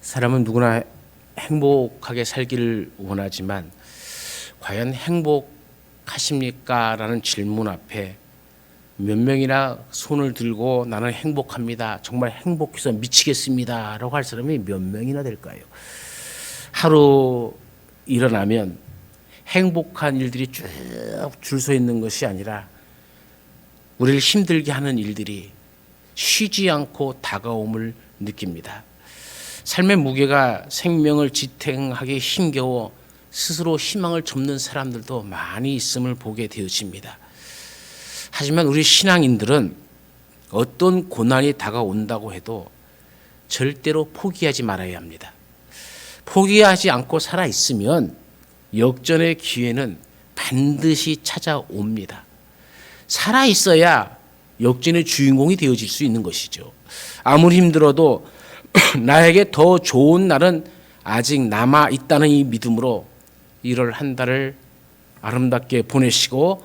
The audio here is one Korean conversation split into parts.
사람은 누구나 행복하게 살기를 원하지만 과연 행복하십니까? 라는 질문 앞에 몇 명이나 손을 들고 나는 행복합니다. 정말 행복해서 미치겠습니다. 라고 할 사람이 몇 명이나 될까요? 하루 일어나면 행복한 일들이 쭉 줄 서 있는 것이 아니라 우리를 힘들게 하는 일들이 쉬지 않고 다가옴을 느낍니다. 삶의 무게가 생명을 지탱하기 힘겨워 스스로 희망을 접는 사람들도 많이 있음을 보게 되어집니다. 하지만 우리 신앙인들은 어떤 고난이 다가온다고 해도 절대로 포기하지 말아야 합니다. 포기하지 않고 살아있으면 역전의 기회는 반드시 찾아옵니다. 살아있어야 역전의 주인공이 되어질 수 있는 것이죠. 아무리 힘들어도 나에게 더 좋은 날은 아직 남아 있다는 이 믿음으로 1월 한 달을 아름답게 보내시고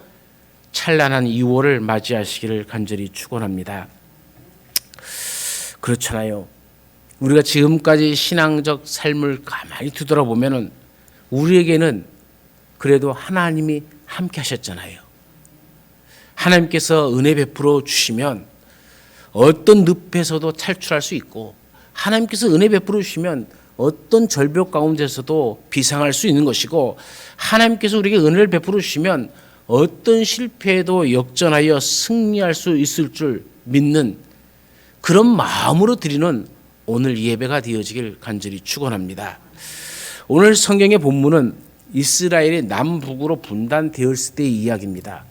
찬란한 2월을 맞이하시기를 간절히 축원합니다. 그렇잖아요. 우리가 지금까지 신앙적 삶을 가만히 뒤돌아보면은 우리에게는 그래도 하나님이 함께 하셨잖아요. 하나님께서 은혜 베풀어 주시면 어떤 늪에서도 탈출할 수 있고, 하나님께서 은혜 베풀어 주시면 어떤 절벽 가운데서도 비상할 수 있는 것이고, 하나님께서 우리에게 은혜를 베풀어 주시면 어떤 실패에도 역전하여 승리할 수 있을 줄 믿는 그런 마음으로 드리는 오늘 예배가 되어지길 간절히 축원합니다. 오늘 성경의 본문은 이스라엘이 남북으로 분단되었을 때의 이야기입니다.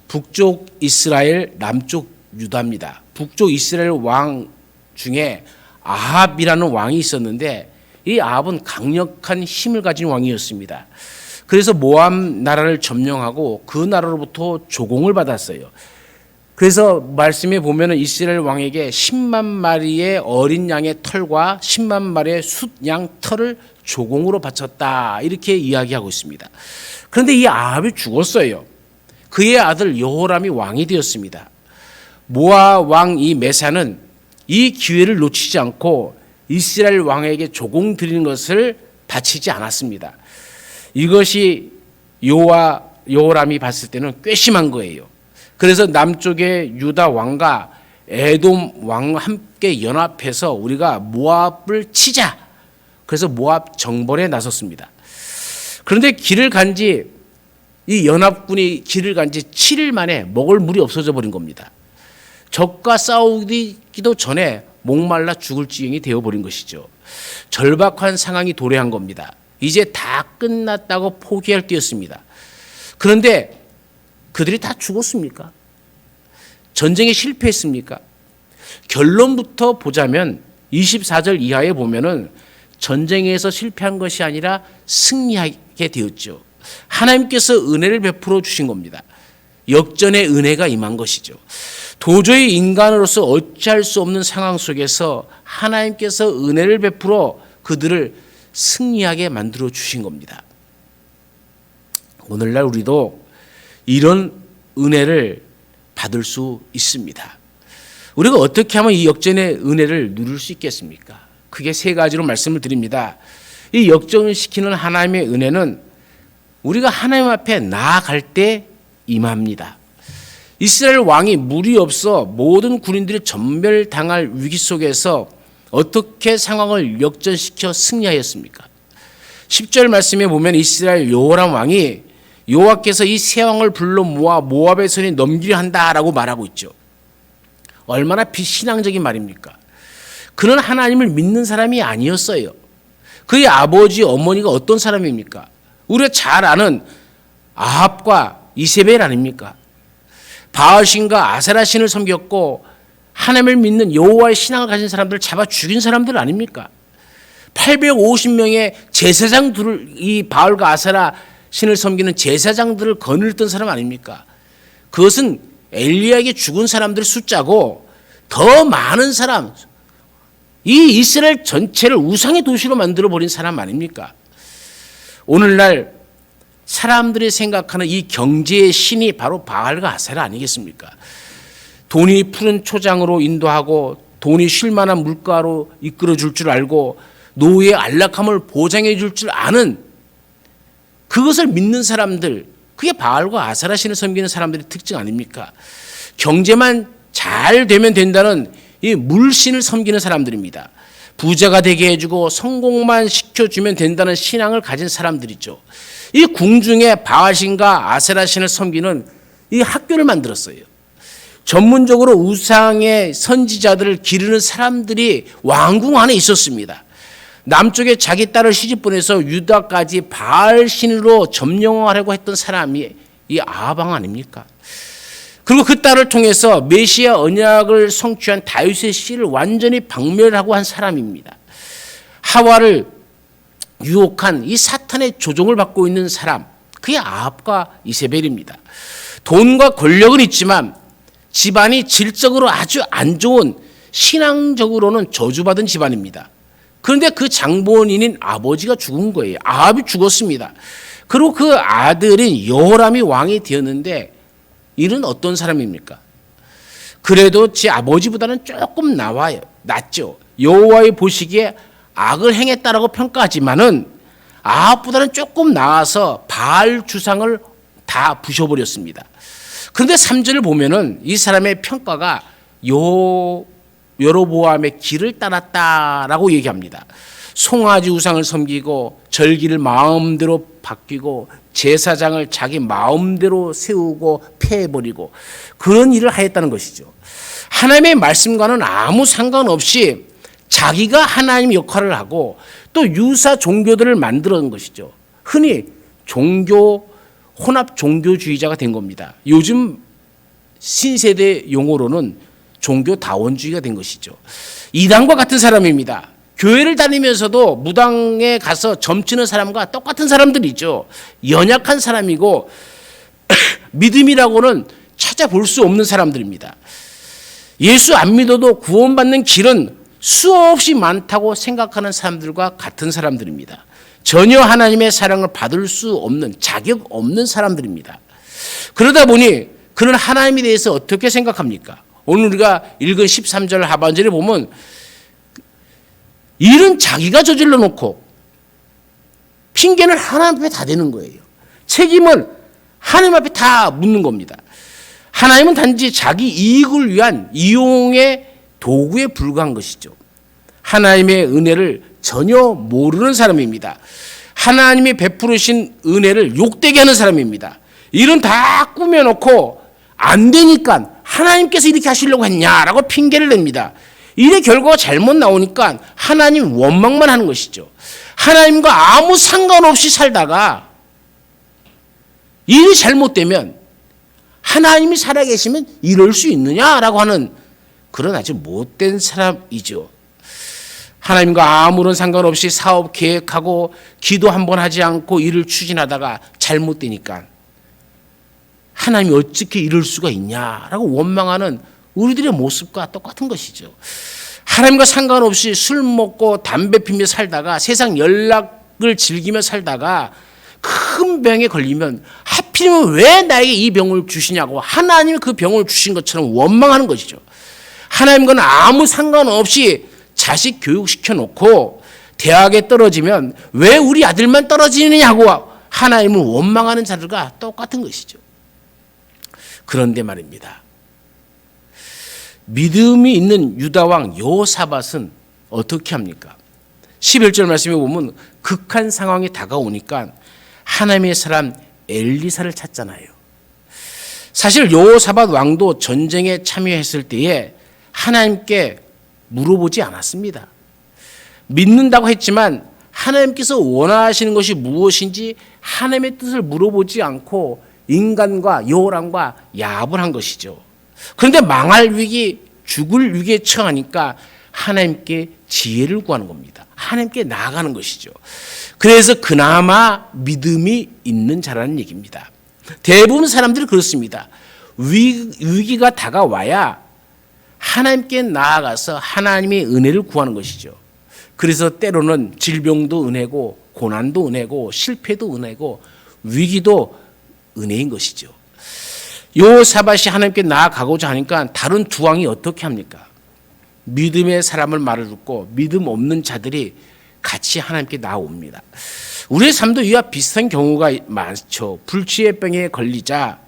북쪽 이스라엘, 남쪽 유다입니다. 북쪽 이스라엘 왕 중에 아합이라는 왕이 있었는데 이 아합은 강력한 힘을 가진 왕이었습니다. 그래서 모압 나라를 점령하고 그 나라로부터 조공을 받았어요. 그래서 말씀에 보면은 이스라엘 왕에게 10만 마리의 어린 양의 털과 10만 마리의 숫양 털을 조공으로 바쳤다, 이렇게 이야기하고 있습니다. 그런데 이 아합이 죽었어요. 그의 아들 여호람이 왕이 되었습니다. 모압 왕 이 메사는 이 기회를 놓치지 않고 이스라엘 왕에게 조공 드리는 것을 바치지 않았습니다. 이것이 여호람이 봤을 때는 괘씸한 거예요. 그래서 남쪽의 유다 왕과 에돔 왕과 함께 연합해서 우리가 모압을 치자. 그래서 모압 정벌에 나섰습니다. 그런데 이 연합군이 길을 간 지 7일 만에 먹을 물이 없어져 버린 겁니다. 적과 싸우기도 전에 목말라 죽을 지경이 되어버린 것이죠. 절박한 상황이 도래한 겁니다. 이제 다 끝났다고 포기할 때였습니다. 그런데 그들이 다 죽었습니까? 전쟁에 실패했습니까? 결론부터 보자면 24절 이하에 보면은 전쟁에서 실패한 것이 아니라 승리하게 되었죠. 하나님께서 은혜를 베풀어 주신 겁니다. 역전의 은혜가 임한 것이죠. 도저히 인간으로서 어찌할 수 없는 상황 속에서 하나님께서 은혜를 베풀어 그들을 승리하게 만들어 주신 겁니다. 오늘날 우리도 이런 은혜를 받을 수 있습니다. 우리가 어떻게 하면 이 역전의 은혜를 누릴 수 있겠습니까? 크게 3가지로 말씀을 드립니다. 이 역전시키는 하나님의 은혜는 우리가 하나님 앞에 나아갈 때 임합니다. 이스라엘 왕이 물이 없어 모든 군인들이 전멸당할 위기 속에서 어떻게 상황을 역전시켜 승리하였습니까? 10절 말씀에 보면 이스라엘 여호람 왕이 여호와께서 이 세 왕을 불러 모아 모압의 손에 넘기려 한다라고 말하고 있죠. 얼마나 비신앙적인 말입니까? 그는 하나님을 믿는 사람이 아니었어요. 그의 아버지 어머니가 어떤 사람입니까? 우리가 잘 아는 아합과 이세벨 아닙니까? 바알신과 아세라신을 섬겼고 하나님을 믿는 여호와의 신앙을 가진 사람들을 잡아 죽인 사람들 아닙니까? 850명의 제사장들을, 이 바알과 아세라 신을 섬기는 제사장들을 거느렸던 사람 아닙니까? 그것은 엘리야에게 죽은 사람들의 숫자고 더 많은 사람, 이 이스라엘 전체를 우상의 도시로 만들어버린 사람 아닙니까? 오늘날 사람들이 생각하는 이 경제의 신이 바로 바알과 아세라 아니겠습니까? 돈이 푸른 초장으로 인도하고 돈이 쉴 만한 물가로 이끌어 줄 알고 노후의 안락함을 보장해 줄 줄 아는 그것을 믿는 사람들, 그게 바알과 아세라 신을 섬기는 사람들의 특징 아닙니까? 경제만 잘 되면 된다는 이 물신을 섬기는 사람들입니다. 부자가 되게 해주고 성공만 시켜주면 된다는 신앙을 가진 사람들이죠. 이 궁중에 바알신과 아세라신을 섬기는 이 학교를 만들었어요. 전문적으로 우상의 선지자들을 기르는 사람들이 왕궁 안에 있었습니다. 남쪽에 자기 딸을 시집 보내서 유다까지 바알신으로 점령하려고 했던 사람이 이 아하방 아닙니까? 그리고 그 딸을 통해서 메시아 언약을 성취한 다윗의 씨를 완전히 박멸하고 한 사람입니다. 하와를 유혹한 이 사탄의 조종을 받고 있는 사람, 그게 아합과 이세벨입니다. 돈과 권력은 있지만 집안이 질적으로 아주 안 좋은, 신앙적으로는 저주받은 집안입니다. 그런데 그 장본인인 아버지가 죽은 거예요. 아합이 죽었습니다. 그리고 그 아들인 여호람이 왕이 되었는데 이는 어떤 사람입니까? 그래도 제 아버지보다는 조금 낫죠. 여호와의 보시기에 악을 행했다라고 평가하지만은 아합보다는 조금 나아서 바알 주상을 다 부셔버렸습니다. 그런데 3절을 보면은 이 사람의 평가가 여로보암의 길을 따랐다라고 얘기합니다. 송아지 우상을 섬기고 절기를 마음대로 바뀌고 제사장을 자기 마음대로 세우고 폐해버리고 그런 일을 하였다는 것이죠. 하나님의 말씀과는 아무 상관없이 자기가 하나님 역할을 하고 또 유사 종교들을 만들어낸 것이죠. 흔히 혼합 종교주의자가 된 겁니다. 요즘 신세대 용어로는 종교다원주의가 된 것이죠. 이단과 같은 사람입니다. 교회를 다니면서도 무당에 가서 점치는 사람과 똑같은 사람들이죠. 연약한 사람이고 믿음이라고는 찾아볼 수 없는 사람들입니다. 예수 안 믿어도 구원받는 길은 수없이 많다고 생각하는 사람들과 같은 사람들입니다. 전혀 하나님의 사랑을 받을 수 없는, 자격 없는 사람들입니다. 그러다 보니 그는 하나님에 대해서 어떻게 생각합니까? 오늘 우리가 읽은 13절 하반절에 보면 일은 자기가 저질러 놓고 핑계는 하나님 앞에 다 대는 거예요. 책임은 하나님 앞에 다 묻는 겁니다. 하나님은 단지 자기 이익을 위한 이용의 도구에 불과한 것이죠. 하나님의 은혜를 전혀 모르는 사람입니다. 하나님이 베푸르신 은혜를 욕되게 하는 사람입니다. 일은 다 꾸며놓고 안 되니까 하나님께서 이렇게 하시려고 했냐라고 핑계를 냅니다. 일의 결과가 잘못 나오니까 하나님 원망만 하는 것이죠. 하나님과 아무 상관없이 살다가 일이 잘못되면 하나님이 살아계시면 이럴 수 있느냐라고 하는 그런 아주 못된 사람이죠. 하나님과 아무런 상관없이 사업 계획하고 기도 한 번 하지 않고 일을 추진하다가 잘못되니까 하나님이 어떻게 이럴 수가 있냐라고 원망하는 우리들의 모습과 똑같은 것이죠. 하나님과 상관없이 술 먹고 담배 피며 살다가 세상 연락을 즐기며 살다가 큰 병에 걸리면 하필이면 왜 나에게 이 병을 주시냐고 하나님이 그 병을 주신 것처럼 원망하는 것이죠. 하나님과는 아무 상관없이 자식 교육시켜 놓고 대학에 떨어지면 왜 우리 아들만 떨어지느냐고 하나님을 원망하는 자들과 똑같은 것이죠. 그런데 말입니다. 믿음이 있는 유다왕 여호사밧은 어떻게 합니까? 11절 말씀에 보면 극한 상황이 다가오니까 하나님의 사람 엘리사를 찾잖아요. 사실 여호사밧 왕도 전쟁에 참여했을 때에 하나님께 물어보지 않았습니다. 믿는다고 했지만 하나님께서 원하시는 것이 무엇인지 하나님의 뜻을 물어보지 않고 인간과 여호람과 야합을 한 것이죠. 그런데 망할 위기, 죽을 위기에 처하니까 하나님께 지혜를 구하는 겁니다. 하나님께 나아가는 것이죠. 그래서 그나마 믿음이 있는 자라는 얘기입니다. 대부분 사람들이 그렇습니다. 위기가 다가와야 하나님께 나아가서 하나님의 은혜를 구하는 것이죠. 그래서 때로는 질병도 은혜고 고난도 은혜고 실패도 은혜고 위기도 은혜인 것이죠. 여호사밧이 하나님께 나아가고자 하니까 다른 두 왕이 어떻게 합니까? 믿음의 사람을 말을 듣고 믿음 없는 자들이 같이 하나님께 나옵니다. 우리의 삶도 이와 비슷한 경우가 많죠. 불치의 병에 걸리자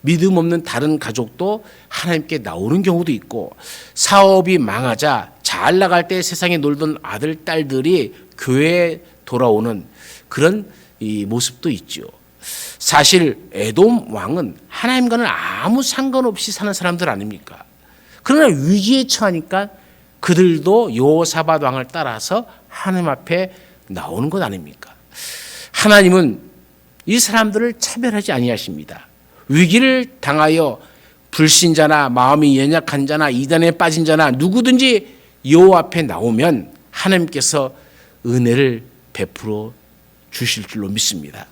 믿음 없는 다른 가족도 하나님께 나오는 경우도 있고, 사업이 망하자 잘 나갈 때 세상에 놀던 아들, 딸들이 교회에 돌아오는 그런 이 모습도 있죠. 사실 에돔 왕은 하나님과는 아무 상관없이 사는 사람들 아닙니까? 그러나 위기에 처하니까 그들도 여호사밧 왕을 따라서 하나님 앞에 나오는 것 아닙니까? 하나님은 이 사람들을 차별하지 아니하십니다. 위기를 당하여 불신자나 마음이 연약한 자나 이단에 빠진 자나 누구든지 여호와 앞에 나오면 하나님께서 은혜를 베풀어 주실 줄로 믿습니다.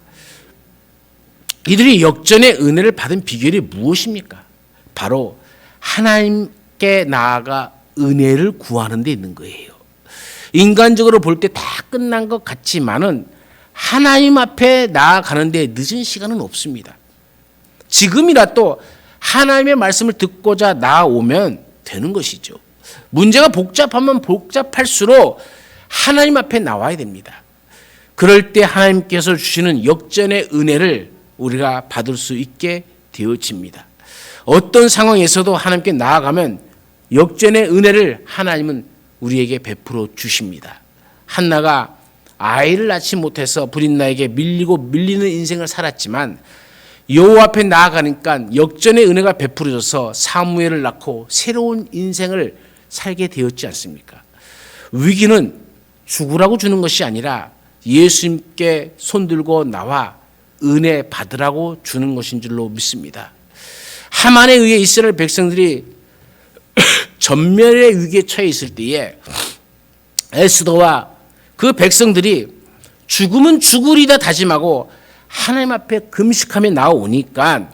이들이 역전의 은혜를 받은 비결이 무엇입니까? 바로 하나님께 나아가 은혜를 구하는 데 있는 거예요. 인간적으로 볼 때 다 끝난 것 같지만은 하나님 앞에 나아가는 데 늦은 시간은 없습니다. 지금이라도 하나님의 말씀을 듣고자 나아오면 되는 것이죠. 문제가 복잡하면 복잡할수록 하나님 앞에 나와야 됩니다. 그럴 때 하나님께서 주시는 역전의 은혜를 우리가 받을 수 있게 되어집니다. 어떤 상황에서도 하나님께 나아가면 역전의 은혜를 하나님은 우리에게 베풀어 주십니다. 한나가 아이를 낳지 못해서 불임나에게 밀리고 밀리는 인생을 살았지만 여호와 앞에 나아가니까 역전의 은혜가 베풀어져서 사무엘을 낳고 새로운 인생을 살게 되었지 않습니까? 위기는 죽으라고 주는 것이 아니라 예수님께 손들고 나와 은혜 받으라고 주는 것인 줄로 믿습니다. 하만에 의해 이스라엘 백성들이 전멸의 위기에 처해 있을 때에 에스더와 그 백성들이 죽으면 죽으리다 다짐하고 하나님 앞에 금식하며 나오니까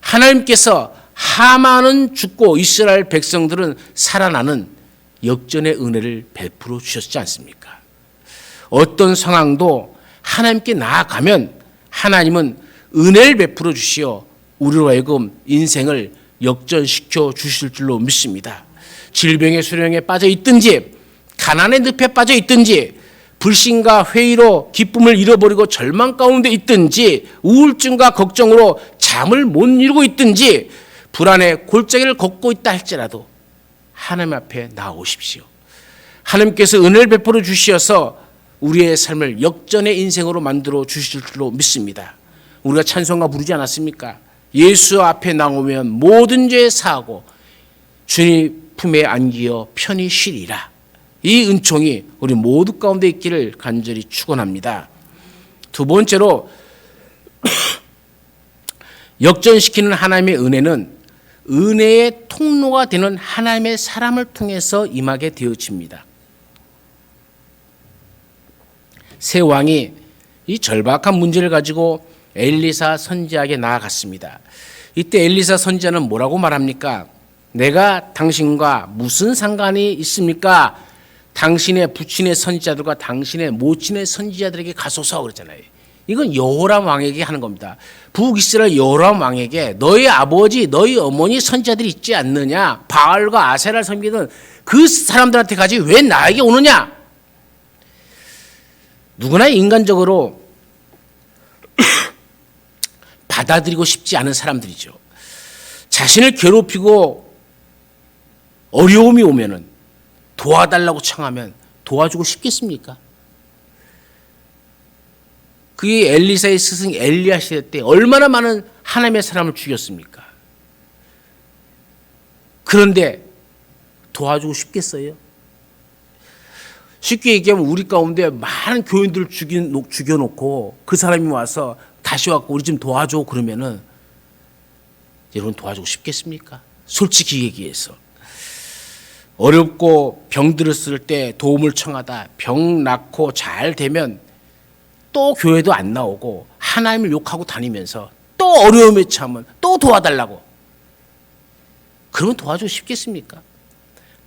하나님께서 하만은 죽고 이스라엘 백성들은 살아나는 역전의 은혜를 베풀어 주셨지 않습니까? 어떤 상황도 하나님께 나아가면 하나님은 은혜를 베풀어 주시어 우리로 하여금 인생을 역전시켜 주실 줄로 믿습니다. 질병의 수령에 빠져 있든지 가난의 늪에 빠져 있든지 불신과 회의로 기쁨을 잃어버리고 절망 가운데 있든지 우울증과 걱정으로 잠을 못 이루고 있든지 불안의 골짜기를 걷고 있다 할지라도 하나님 앞에 나오십시오. 하나님께서 은혜를 베풀어 주시어서 우리의 삶을 역전의 인생으로 만들어 주실 줄로 믿습니다. 우리가 찬송가 부르지 않았습니까? 예수 앞에 나오면 모든 죄 사하고 주님 품에 안기어 편히 쉬리라. 이 은총이 우리 모두 가운데 있기를 간절히 축원합니다. 두 번째로 역전시키는 하나님의 은혜는 은혜의 통로가 되는 하나님의 사람을 통해서 임하게 되어집니다. 새 왕이 이 절박한 문제를 가지고 엘리사 선지자에게 나아갔습니다. 이때 엘리사 선지자는 뭐라고 말합니까? 내가 당신과 무슨 상관이 있습니까? 당신의 부친의 선지자들과 당신의 모친의 선지자들에게 가소서 그러잖아요. 이건 여호람 왕에게 하는 겁니다. 북이스라엘 여호람 왕에게 너희 아버지 너희 어머니 선지자들이 있지 않느냐? 바알과 아세라를 섬기던 그 사람들한테 가지 왜 나에게 오느냐? 누구나 인간적으로 받아들이고 싶지 않은 사람들이죠. 자신을 괴롭히고 어려움이 오면은 도와달라고 청하면 도와주고 싶겠습니까? 그게 엘리사의 스승 엘리야 시대 때 얼마나 많은 하나님의 사람을 죽였습니까? 그런데 도와주고 싶겠어요? 쉽게 얘기하면 우리 가운데 많은 교인들을 죽여놓고 그 사람이 와서 다시 왔고 우리 좀 도와줘 그러면은 여러분 도와주고 싶겠습니까? 솔직히 얘기해서 어렵고 병들었을 때 도움을 청하다 병 낫고 잘 되면 또 교회도 안 나오고 하나님을 욕하고 다니면서 또 어려움에 처하면 또 도와달라고 그러면 도와주고 싶겠습니까?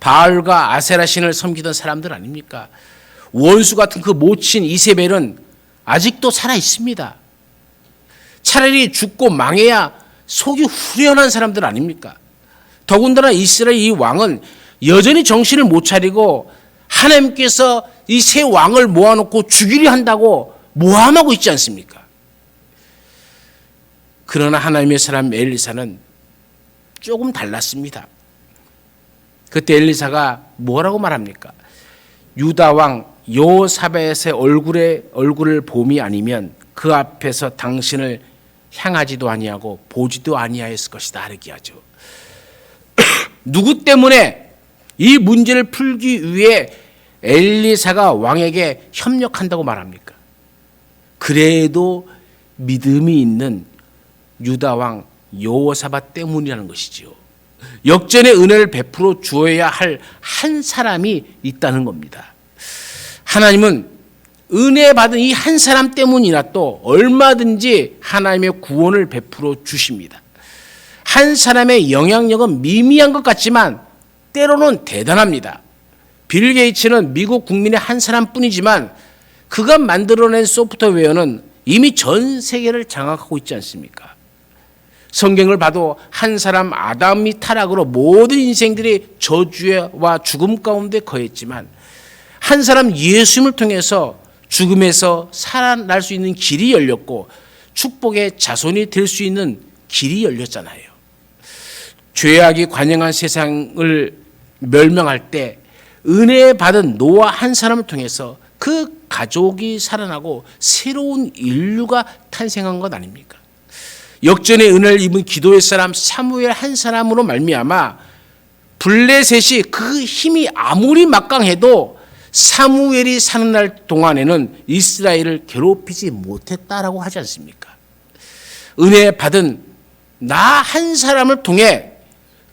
바알과 아세라 신을 섬기던 사람들 아닙니까? 원수 같은 그 모친 이세벨은 아직도 살아 있습니다. 차라리 죽고 망해야 속이 후련한 사람들 아닙니까? 더군다나 이스라엘 이 왕은 여전히 정신을 못 차리고 하나님께서 이 새 왕을 모아놓고 죽이려 한다고 모함하고 있지 않습니까? 그러나 하나님의 사람 엘리사는 조금 달랐습니다. 그때 엘리사가 뭐라고 말합니까? 유다 왕 여호사밧의 얼굴을 봄이 아니면 그 앞에서 당신을 향하지도 아니하고 보지도 아니하였을 것이다 이렇게 하죠. 누구 때문에 이 문제를 풀기 위해 엘리사가 왕에게 협력한다고 말합니까? 그래도 믿음이 있는 유다 왕 여호사밧 때문이라는 것이지요. 역전의 은혜를 베풀어 주어야 할 한 사람이 있다는 겁니다. 하나님은 은혜 받은 이 한 사람 때문이라도 얼마든지 하나님의 구원을 베풀어 주십니다. 한 사람의 영향력은 미미한 것 같지만 때로는 대단합니다. 빌 게이츠는 미국 국민의 한 사람뿐이지만 그가 만들어낸 소프트웨어는 이미 전 세계를 장악하고 있지 않습니까? 성경을 봐도 한 사람 아담이 타락으로 모든 인생들이 저주와 죽음 가운데 거했지만 한 사람 예수님을 통해서 죽음에서 살아날 수 있는 길이 열렸고 축복의 자손이 될 수 있는 길이 열렸잖아요. 죄악이 관영한 세상을 멸망할 때 은혜 받은 노아 한 사람을 통해서 그 가족이 살아나고 새로운 인류가 탄생한 것 아닙니까? 역전의 은혜를 입은 기도의 사람 사무엘 한 사람으로 말미암아 블레셋이 그 힘이 아무리 막강해도 사무엘이 사는 날 동안에는 이스라엘을 괴롭히지 못했다라고 하지 않습니까? 은혜 받은 나 한 사람을 통해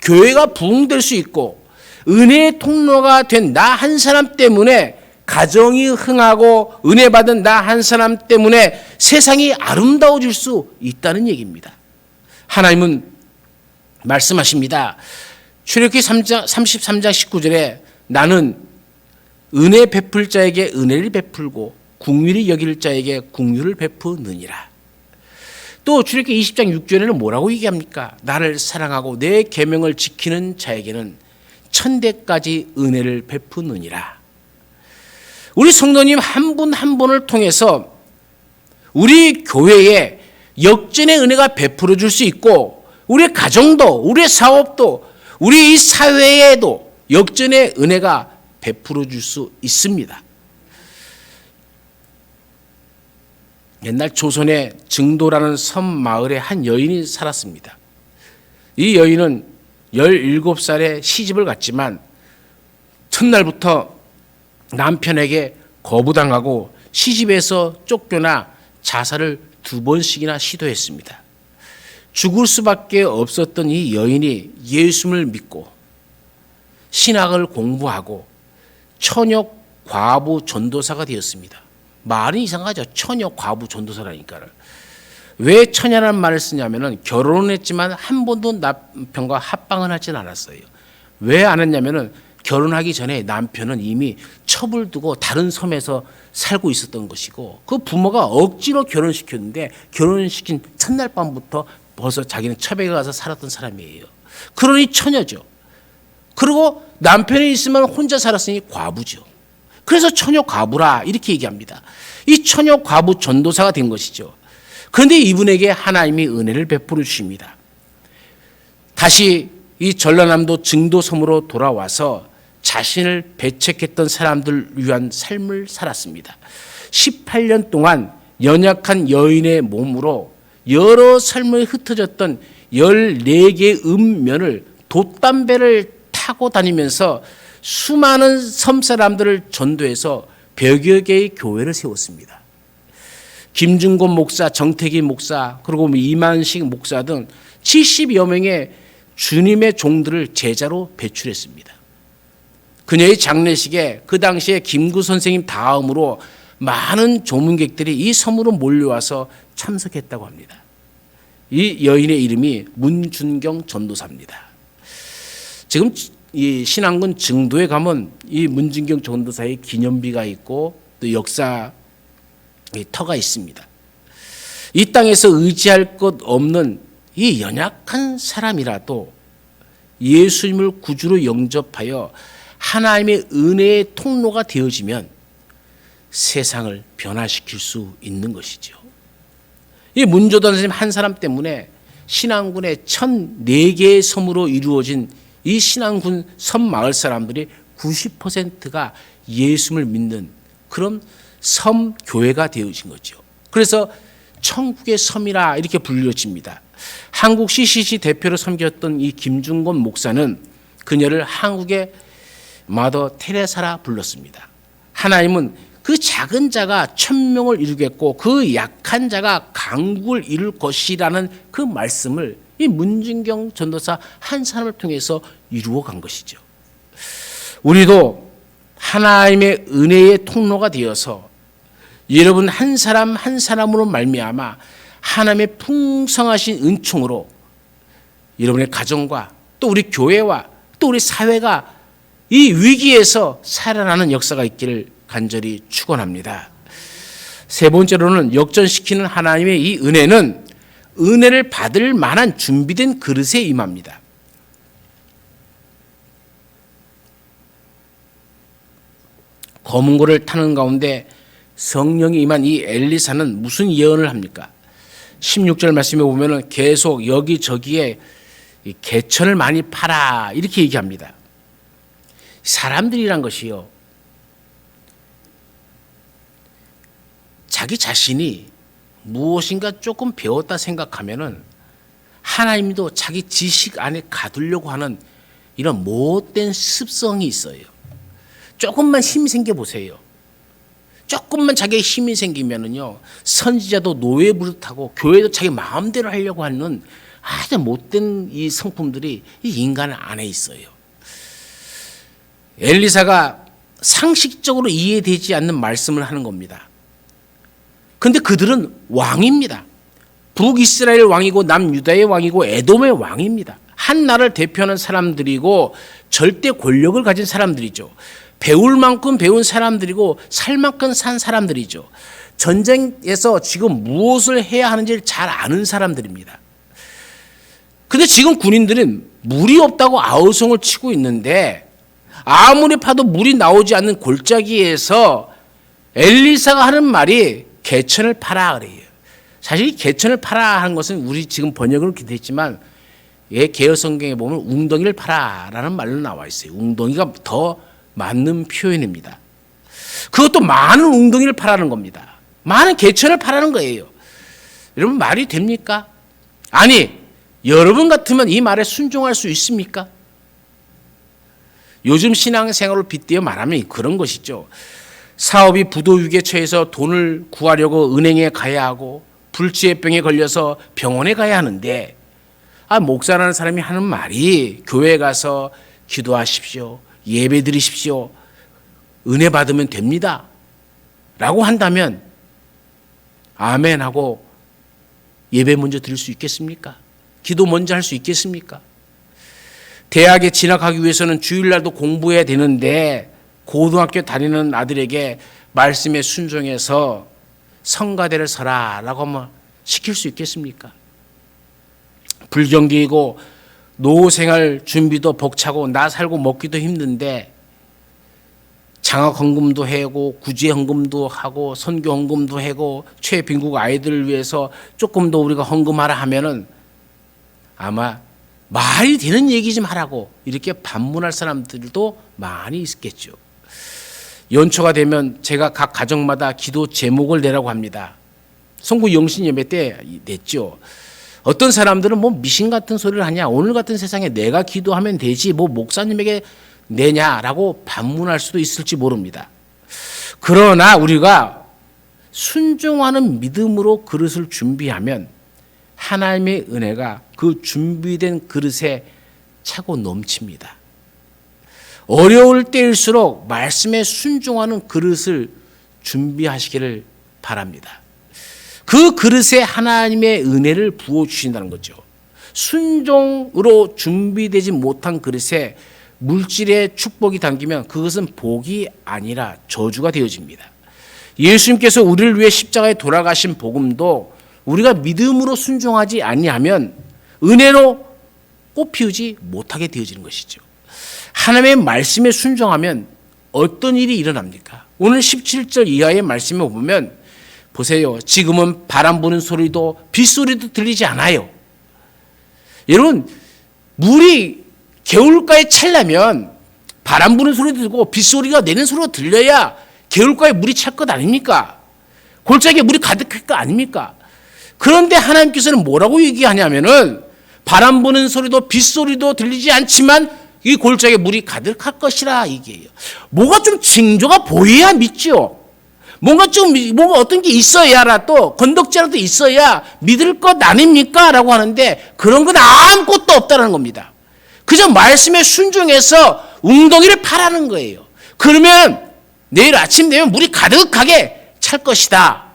교회가 부흥될 수 있고 은혜의 통로가 된 나 한 사람 때문에 가정이 흥하고 은혜 받은 나 한 사람 때문에 세상이 아름다워질 수 있다는 얘기입니다. 하나님은 말씀하십니다. 출애굽기 33장 19절에 나는 은혜 베풀 자에게 은혜를 베풀고 긍휼히 여길 자에게 긍휼을 베푸느니라. 또 출애굽기 20장 6절에는 뭐라고 얘기합니까? 나를 사랑하고 내 계명을 지키는 자에게는 천대까지 은혜를 베푸느니라. 우리 성도님 한 분 한 분을 통해서 우리 교회에 역전의 은혜가 베풀어 줄 수 있고 우리 가정도 우리 사업도 우리 이 사회에도 역전의 은혜가 베풀어 줄 수 있습니다. 옛날 조선의 증도라는 섬 마을에 한 여인이 살았습니다. 이 여인은 17살에 시집을 갔지만 첫날부터 남편에게 거부당하고 시집에서 쫓겨나 자살을 2번씩이나 시도했습니다. 죽을 수밖에 없었던 이 여인이 예수님을 믿고 신학을 공부하고 처녀 과부 전도사가 되었습니다. 말은 이상하죠. 처녀 과부 전도사라니까. 왜 처녀라는 말을 쓰냐면은 결혼은 했지만 한 번도 남편과 합방을 하진 않았어요. 왜 안 했냐면은 결혼하기 전에 남편은 이미 첩을 두고 다른 섬에서 살고 있었던 것이고 그 부모가 억지로 결혼시켰는데 결혼시킨 첫날 밤부터 벌써 자기는 첩에 가서 살았던 사람이에요. 그러니 처녀죠. 그리고 남편이 있으면 혼자 살았으니 과부죠. 그래서 처녀 과부라 이렇게 얘기합니다. 이 처녀 과부 전도사가 된 것이죠. 그런데 이분에게 하나님이 은혜를 베풀어 주십니다. 다시 이 전라남도 증도섬으로 돌아와서 자신을 배척했던 사람들을 위한 삶을 살았습니다. 18년 동안 연약한 여인의 몸으로 여러 삶을 흩어졌던 14개의 읍면을 돛담배를 타고 다니면서 수많은 섬 사람들을 전도해서 100여 개의 교회를 세웠습니다. 김중곤 목사, 정태기 목사, 그리고 이만식 목사 등 70여 명의 주님의 종들을 제자로 배출했습니다. 그녀의 장례식에 그 당시에 김구 선생님 다음으로 많은 조문객들이 이 섬으로 몰려와서 참석했다고 합니다. 이 여인의 이름이 문준경 전도사입니다. 지금 이 신안군 증도에 가면 이 문준경 전도사의 기념비가 있고 또 역사 터가 있습니다. 이 땅에서 의지할 것 없는 이 연약한 사람이라도 예수님을 구주로 영접하여 하나님의 은혜의 통로가 되어지면 세상을 변화시킬 수 있는 것이죠. 이 문조던 선생님 한 사람 때문에 신안군의 1004개의 섬으로 이루어진 이 신안군 섬 마을 사람들이 90%가 예수를 믿는 그런 섬 교회가 되어진 거죠. 그래서 천국의 섬이라 이렇게 불려집니다. 한국 CCC 대표로 섬겼던 이 김중곤 목사는 그녀를 한국의 마더 테레사라 불렀습니다. 하나님은 그 작은 자가 천명을 이루겠고 그 약한 자가 강국을 이룰 것이라는 그 말씀을 이 문진경 전도사 한 사람을 통해서 이루어 간 것이죠. 우리도 하나님의 은혜의 통로가 되어서 여러분 한 사람 한 사람으로 말미암아 하나님의 풍성하신 은총으로 여러분의 가정과 또 우리 교회와 또 우리 사회가 이 위기에서 살아나는 역사가 있기를 간절히 축원합니다. 세 번째로는 역전시키는 하나님의 이 은혜는 은혜를 받을 만한 준비된 그릇에 임합니다. 검은고를 타는 가운데 성령이 임한 이 엘리사는 무슨 예언을 합니까? 16절 말씀에 보면은 계속 여기저기에 개천을 많이 팔아 이렇게 얘기합니다. 사람들이란 것이요, 자기 자신이 무엇인가 조금 배웠다 생각하면은 하나님도 자기 지식 안에 가두려고 하는 이런 못된 습성이 있어요. 조금만 힘이 생겨 보세요. 조금만 자기의 힘이 생기면은요, 선지자도 노예 부릇하고 교회도 자기 마음대로 하려고 하는 아주 못된 이 성품들이 이 인간 안에 있어요. 엘리사가 상식적으로 이해되지 않는 말씀을 하는 겁니다. 근데 그들은 왕입니다. 북이스라엘 왕이고 남유다의 왕이고 에돔의 왕입니다. 한 나라를 대표하는 사람들이고 절대 권력을 가진 사람들이죠. 배울 만큼 배운 사람들이고 살 만큼 산 사람들이죠. 전쟁에서 지금 무엇을 해야 하는지를 잘 아는 사람들입니다. 근데 지금 군인들은 물이 없다고 아우성을 치고 있는데 아무리 파도 물이 나오지 않는 골짜기에서 엘리사가 하는 말이 개천을 팔아 그래요. 사실 이 개천을 팔아 하는 것은 우리 지금 번역으로 기대했지만 개혁 성경에 보면 웅덩이를 팔아라는 말로 나와 있어요. 웅덩이가 더 맞는 표현입니다. 그것도 많은 웅덩이를 팔아는 겁니다. 많은 개천을 팔아는 거예요. 여러분 말이 됩니까? 아니, 여러분 같으면 이 말에 순종할 수 있습니까? 요즘 신앙생활을 빗대어 말하면 그런 것이죠. 사업이 부도 위기에 처해서 돈을 구하려고 은행에 가야 하고 불치병에 걸려서 병원에 가야 하는데 목사라는 사람이 하는 말이 교회에 가서 기도하십시오. 예배 드리십시오. 은혜 받으면 됩니다. 라고 한다면 아멘 하고 예배 먼저 드릴 수 있겠습니까? 기도 먼저 할 수 있겠습니까? 대학에 진학하기 위해서는 주일날도 공부해야 되는데 고등학교 다니는 아들에게 말씀에 순종해서 성가대를 서라라고 하면 시킬 수 있겠습니까? 불경기이고 노후생활 준비도 벅차고 나 살고 먹기도 힘든데 장학헌금도 하고 구제헌금도 하고 선교헌금도 하고 최빈국 아이들을 위해서 조금 더 우리가 헌금하라 하면은 아마 말이 되는 얘기 좀 하라고 이렇게 반문할 사람들도 많이 있겠죠. 연초가 되면 제가 각 가정마다 기도 제목을 내라고 합니다. 성구 영신 예배 때 냈죠. 어떤 사람들은 뭐 미신 같은 소리를 하냐, 오늘 같은 세상에 내가 기도하면 되지 뭐 목사님에게 내냐라고 반문할 수도 있을지 모릅니다. 그러나 우리가 순종하는 믿음으로 그릇을 준비하면 하나님의 은혜가 그 준비된 그릇에 차고 넘칩니다. 어려울 때일수록 말씀에 순종하는 그릇을 준비하시기를 바랍니다. 그 그릇에 하나님의 은혜를 부어주신다는 거죠. 순종으로 준비되지 못한 그릇에 물질의 축복이 담기면 그것은 복이 아니라 저주가 되어집니다. 예수님께서 우리를 위해 십자가에 돌아가신 복음도 우리가 믿음으로 순종하지 아니하면 은혜로 꽃피우지 못하게 되어지는 것이죠. 하나님의 말씀에 순종하면 어떤 일이 일어납니까? 오늘 17절 이하의 말씀에 보면 보세요. 지금은 바람 부는 소리도 빗소리도 들리지 않아요. 여러분, 물이 개울가에 찰려면 바람 부는 소리도 들고 빗소리가 내는 소리가 들려야 개울가에 물이 찰 것 아닙니까? 골짜기에 물이 가득할 거 아닙니까? 그런데 하나님께서는 뭐라고 얘기하냐면은 바람 부는 소리도 빗소리도 들리지 않지만 이 골짜기에 물이 가득할 것이라 얘기해요. 뭐가 좀 징조가 보여야 믿죠. 뭔가 어떤 게 있어야 또 건덕지라도 있어야 믿을 것 아닙니까? 라고 하는데 그런 건 아무것도 없다는 겁니다. 그저 말씀에 순종해서 웅덩이를 파라는 거예요. 그러면 내일 아침 되면 물이 가득하게 찰 것이다.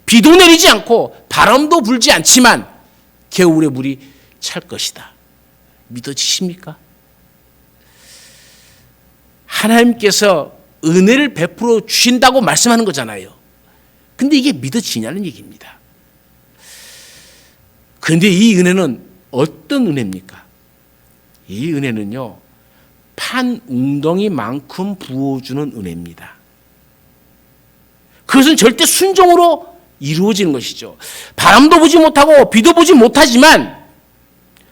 비도 내리지 않고 바람도 불지 않지만 개울에 물이 찰 것이다. 믿어지십니까? 하나님께서 은혜를 베풀어 주신다고 말씀하는 거잖아요. 근데 이게 믿어지냐는 얘기입니다. 그런데 이 은혜는 어떤 은혜입니까? 이 은혜는요, 판 웅덩이만큼 부어주는 은혜입니다. 그것은 절대 순종으로 이루어지는 것이죠. 바람도 보지 못하고 비도 보지 못하지만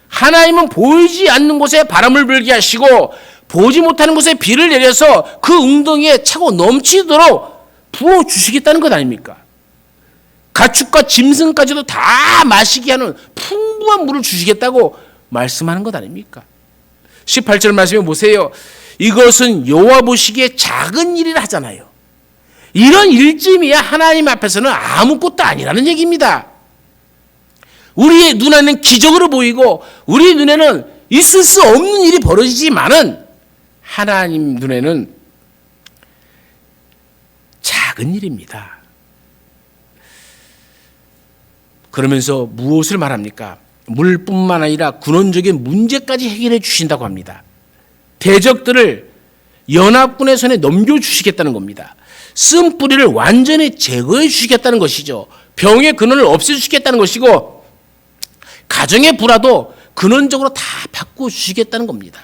하나님은 보이지 않는 곳에 바람을 불게 하시고 보지 못하는 곳에 비를 내려서 그 웅덩이에 차고 넘치도록 부어주시겠다는 것 아닙니까? 가축과 짐승까지도 다 마시게 하는 풍부한 물을 주시겠다고 말씀하는 것 아닙니까? 18절 말씀해 보세요. 이것은 여호와 보시기에 작은 일이라 하잖아요. 이런 일쯤이야 하나님 앞에서는 아무것도 아니라는 얘기입니다. 우리의 눈에는 기적으로 보이고 우리의 눈에는 있을 수 없는 일이 벌어지지만은 하나님 눈에는 작은 일입니다. 그러면서 무엇을 말합니까? 물뿐만 아니라 근원적인 문제까지 해결해 주신다고 합니다. 대적들을 연합군의 손에 넘겨주시겠다는 겁니다. 쓴뿌리를 완전히 제거해 주시겠다는 것이죠. 병의 근원을 없애주시겠다는 것이고 가정의 불화도 근원적으로 다 바꿔주시겠다는 겁니다.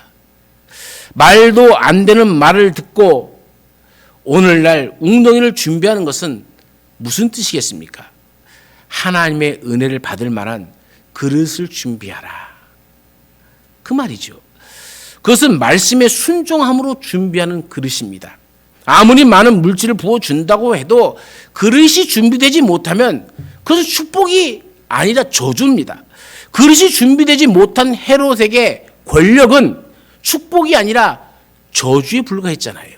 말도 안 되는 말을 듣고 오늘날 웅덩이를 준비하는 것은 무슨 뜻이겠습니까? 하나님의 은혜를 받을 만한 그릇을 준비하라. 그 말이죠. 그것은 말씀에 순종함으로 준비하는 그릇입니다. 아무리 많은 물질을 부어준다고 해도 그릇이 준비되지 못하면 그것은 축복이 아니라 저주입니다. 그릇이 준비되지 못한 헤롯에게 권력은 축복이 아니라 저주에 불과했잖아요.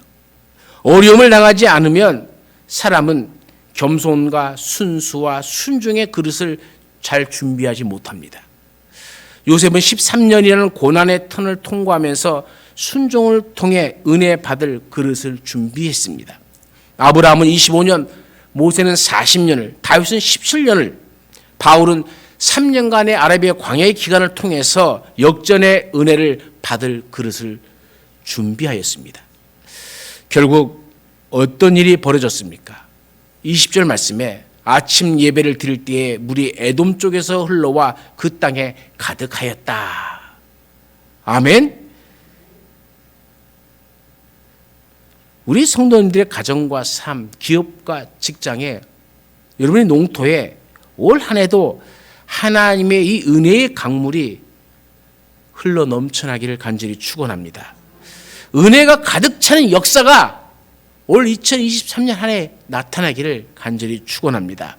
어려움을 당하지 않으면 사람은 겸손과 순수와 순종의 그릇을 잘 준비하지 못합니다. 요셉은 13년이라는 고난의 턴을 통과하면서 순종을 통해 은혜 받을 그릇을 준비했습니다. 아브라함은 25년, 모세는 40년을, 다윗은 17년을, 바울은 3년간의 아라비아 광야의 기간을 통해서 역전의 은혜를 받을 그릇을 준비하였습니다. 결국 어떤 일이 벌어졌습니까? 20절 말씀에 아침 예배를 드릴 때에 물이 에돔 쪽에서 흘러와 그 땅에 가득하였다. 아멘. 우리 성도님들의 가정과 삶, 기업과 직장에, 여러분의 농토에 올 한 해도 하나님의 이 은혜의 강물이 흘러 넘쳐나기를 간절히 축원합니다. 은혜가 가득 차는 역사가 올 2023년 한 해 나타나기를 간절히 축원합니다.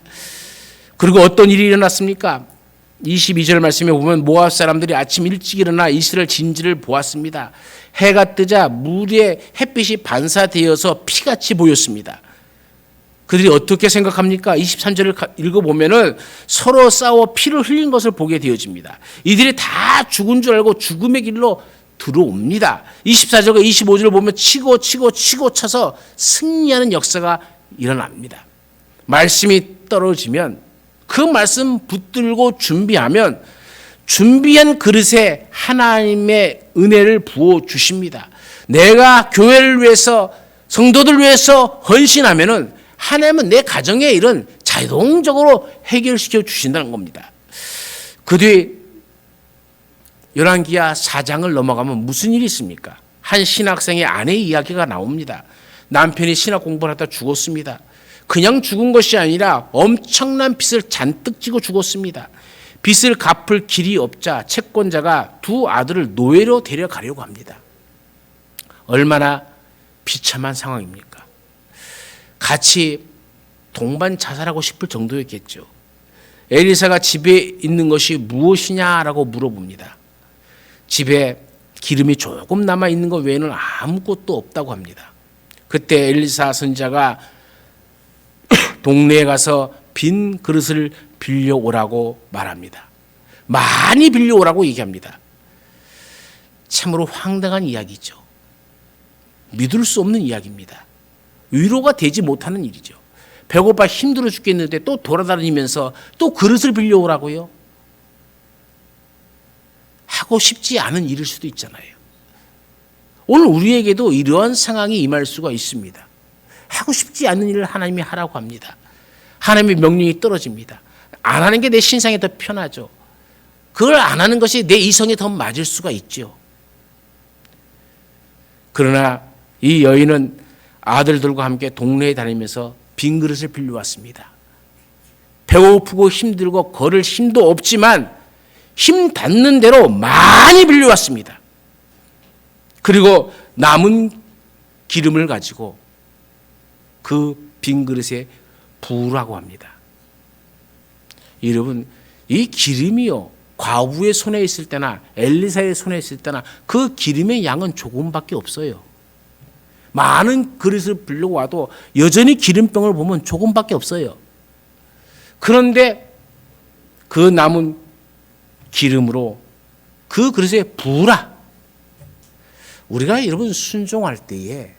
그리고 어떤 일이 일어났습니까? 22절 말씀에 보면 모압 사람들이 아침 일찍 일어나 이스라엘 진지를 보았습니다. 해가 뜨자 물에 햇빛이 반사되어서 피같이 보였습니다. 그들이 어떻게 생각합니까? 23절을 읽어보면은 서로 싸워 피를 흘린 것을 보게 되어집니다. 이들이 다 죽은 줄 알고 죽음의 길로 들어옵니다. 24절과 25절을 보면 치고 쳐서 승리하는 역사가 일어납니다. 말씀이 떨어지면 그 말씀 붙들고 준비하면 준비한 그릇에 하나님의 은혜를 부어 주십니다. 내가 교회를 위해서 성도들 위해서 헌신하면은 하나님은 내 가정의 일은 자동적으로 해결시켜 주신다는 겁니다. 그 뒤 열왕기하 4장을 넘어가면 무슨 일이 있습니까? 한 신학생의 아내 이야기가 나옵니다. 남편이 신학 공부를 하다 죽었습니다. 그냥 죽은 것이 아니라 엄청난 빚을 잔뜩 지고 죽었습니다. 빚을 갚을 길이 없자 채권자가 두 아들을 노예로 데려가려고 합니다. 얼마나 비참한 상황입니까? 같이 동반 자살하고 싶을 정도였겠죠. 엘리사가 집에 있는 것이 무엇이냐라고 물어봅니다. 집에 기름이 조금 남아 있는 것 외에는 아무것도 없다고 합니다. 그때 엘리사 선지자가 동네에 가서 빈 그릇을 빌려오라고 말합니다. 많이 빌려오라고 얘기합니다. 참으로 황당한 이야기죠. 믿을 수 없는 이야기입니다. 위로가 되지 못하는 일이죠. 배고파 힘들어 죽겠는데 또 돌아다니면서 또 그릇을 빌려오라고요? 하고 싶지 않은 일일 수도 있잖아요. 오늘 우리에게도 이러한 상황이 임할 수가 있습니다. 하고 싶지 않은 일을 하나님이 하라고 합니다. 하나님의 명령이 떨어집니다. 안 하는 게 내 신상에 더 편하죠. 그걸 안 하는 것이 내 이성에 더 맞을 수가 있죠. 그러나 이 여인은 아들들과 함께 동네에 다니면서 빈 그릇을 빌려왔습니다. 배고프고 힘들고 걸을 힘도 없지만 힘 닿는 대로 많이 빌려왔습니다. 그리고 남은 기름을 가지고 그 빈 그릇에 부으라고 합니다. 여러분, 이 기름이요, 과부의 손에 있을 때나 엘리사의 손에 있을 때나 그 기름의 양은 조금밖에 없어요. 많은 그릇을 빌려와도 여전히 기름병을 보면 조금밖에 없어요. 그런데 그 남은 기름으로 그 그릇에 부으라. 우리가 여러분 순종할 때에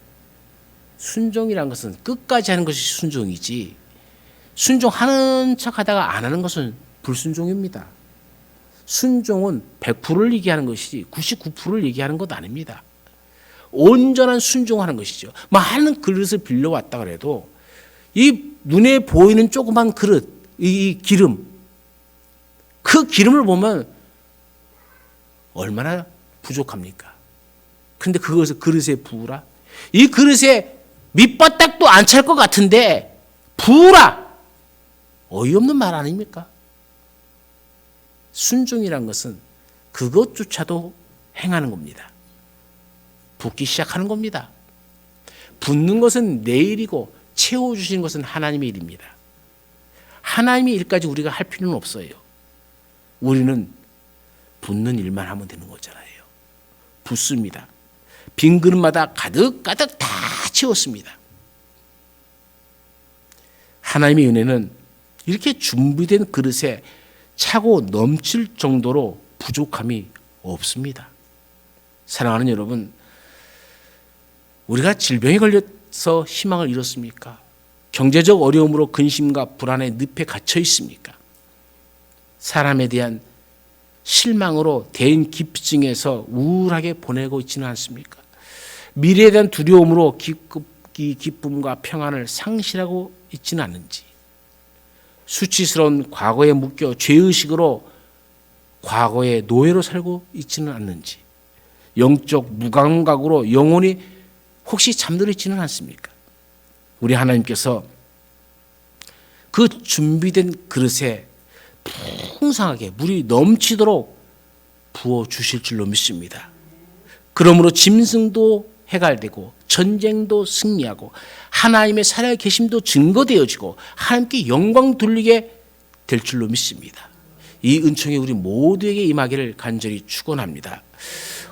순종이란 것은 끝까지 하는 것이 순종이지 순종하는 척하다가 안 하는 것은 불순종입니다. 순종은 100%를 얘기하는 것이지 99%를 얘기하는 것 아닙니다. 온전한 순종하는 것이죠. 많은 그릇을 빌려왔다 그래도 이 눈에 보이는 조그만 그릇, 이 기름, 그 기름을 보면 얼마나 부족합니까? 근데 그것을 그릇에 부으라? 이 그릇에 밑바닥도 안 찰 것 같은데 부으라! 어이없는 말 아닙니까? 순종이란 것은 그것조차도 행하는 겁니다. 붓기 시작하는 겁니다. 붓는 것은 내 일이고 채워주시는 것은 하나님의 일입니다. 하나님의 일까지 우리가 할 필요는 없어요. 우리는 붓는 일만 하면 되는 거잖아요. 붓습니다. 빈 그릇마다 가득가득 다 채웠습니다. 하나님의 은혜는 이렇게 준비된 그릇에 차고 넘칠 정도로 부족함이 없습니다. 사랑하는 여러분, 우리가 질병에 걸려서 희망을 잃었습니까? 경제적 어려움으로 근심과 불안의 늪에 갇혀 있습니까? 사람에 대한 실망으로 대인 기피증에서 우울하게 보내고 있지는 않습니까? 미래에 대한 두려움으로 기쁨과 평안을 상실하고 있지는 않는지, 수치스러운 과거에 묶여 죄의식으로 과거의 노예로 살고 있지는 않는지, 영적 무감각으로 영혼이 혹시 잠들어 있지는 않습니까? 우리 하나님께서 그 준비된 그릇에 풍성하게 물이 넘치도록 부어주실 줄로 믿습니다. 그러므로 짐승도 해갈되고 전쟁도 승리하고 하나님의 살아계심도 증거되어지고 하나님께 영광 돌리게 될 줄로 믿습니다. 이 은총이 우리 모두에게 임하기를 간절히 축원합니다.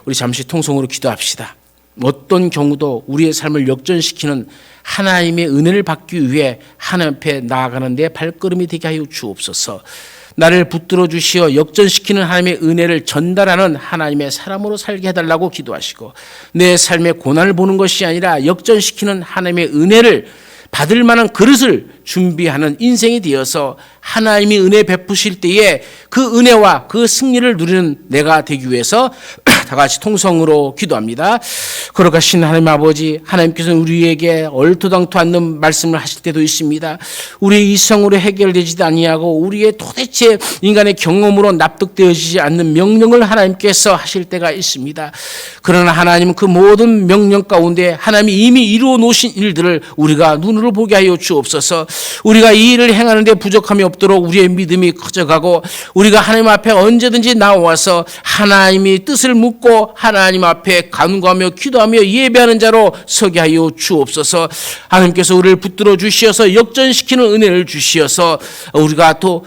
우리 잠시 통성으로 기도합시다. 어떤 경우도 우리의 삶을 역전시키는 하나님의 은혜를 받기 위해 하나님 앞에 나아가는 내 발걸음이 되게 하여 주옵소서. 나를 붙들어 주시어 역전시키는 하나님의 은혜를 전달하는 하나님의 사람으로 살게 해달라고 기도하시고, 내 삶의 고난을 보는 것이 아니라 역전시키는 하나님의 은혜를 받을 만한 그릇을 준비하는 인생이 되어서 하나님이 은혜 베푸실 때에 그 은혜와 그 승리를 누리는 내가 되기 위해서 다 같이 통성으로 기도합니다. 거룩하신 하나님 아버지, 하나님께서는 우리에게 얼토당토 않는 말씀을 하실 때도 있습니다. 우리의 이성으로 해결되지도 아니하고 우리의 도대체 인간의 경험으로 납득되어지지 않는 명령을 하나님께서 하실 때가 있습니다. 그러나 하나님은 그 모든 명령 가운데 하나님이 이미 이루어 놓으신 일들을 우리가 눈으로 보게 하여 주옵소서. 우리가 이 일을 행하는 데 부족함이 없도록 우리의 믿음이 커져가고 우리가 하나님 앞에 언제든지 나와서 하나님이 뜻을 묻고 하나님 앞에 간구하며 기도하며 예배하는 자로 서게 하여 주옵소서. 하나님께서 우리를 붙들어 주시어서 역전시키는 은혜를 주시어서 우리가 또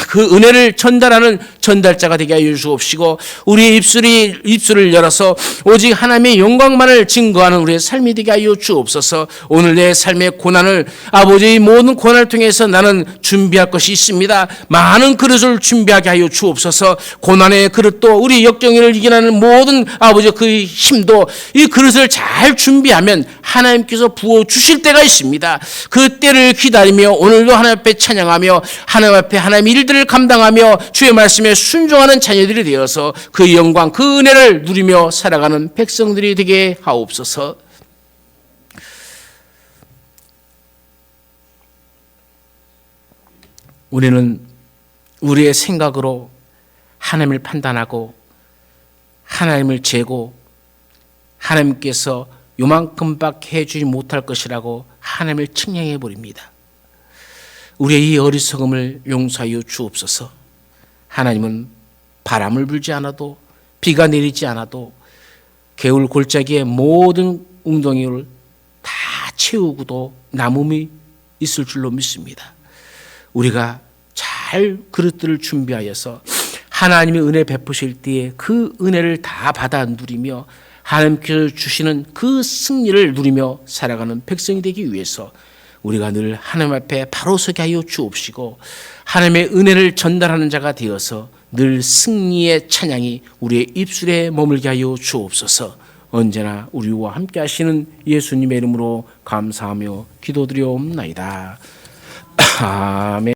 그 은혜를 전달하는 전달자가 되게 하여 주옵시고 우리의 입술을 열어서 오직 하나님의 영광만을 증거하는 우리의 삶이 되게 하여 주옵소서. 오늘 내 삶의 고난을 아버지의 모든 고난을 통해서 나는 준비할 것이 있습니다. 많은 그릇을 준비하게 하여 주옵소서. 고난의 그릇도 우리 역경을 이겨내는 모든 아버지 그 힘도 이 그릇을 잘 준비하면 하나님께서 부어 주실 때가 있습니다. 그 때를 기다리며 오늘도 하나님 앞에 찬양하며 하나님 앞에 하나님의 일들을 감당하며 주의 말씀에 순종하는 자녀들이 되어서 그 영광 그 은혜를 누리며 살아가는 백성들이 되게 하옵소서. 우리는 우리의 생각으로 하나님을 판단하고 하나님을 재고 하나님께서 요만큼밖에 해주지 못할 것이라고 하나님을 측량해 버립니다. 우리의 이 어리석음을 용서하여 주옵소서. 하나님은 바람을 불지 않아도 비가 내리지 않아도 개울 골짜기의 모든 웅덩이를 다 채우고도 남음이 있을 줄로 믿습니다. 우리가 잘 그릇들을 준비하여서 하나님의 은혜 베푸실 때에 그 은혜를 다 받아 누리며 하나님께서 주시는 그 승리를 누리며 살아가는 백성이 되기 위해서 우리가 늘 하나님 앞에 바로 서게 하여 주옵시고 하나님의 은혜를 전달하는 자가 되어서 늘 승리의 찬양이 우리의 입술에 머물게 하여 주옵소서. 언제나 우리와 함께 하시는 예수님의 이름으로 감사하며 기도드리옵나이다. 아멘.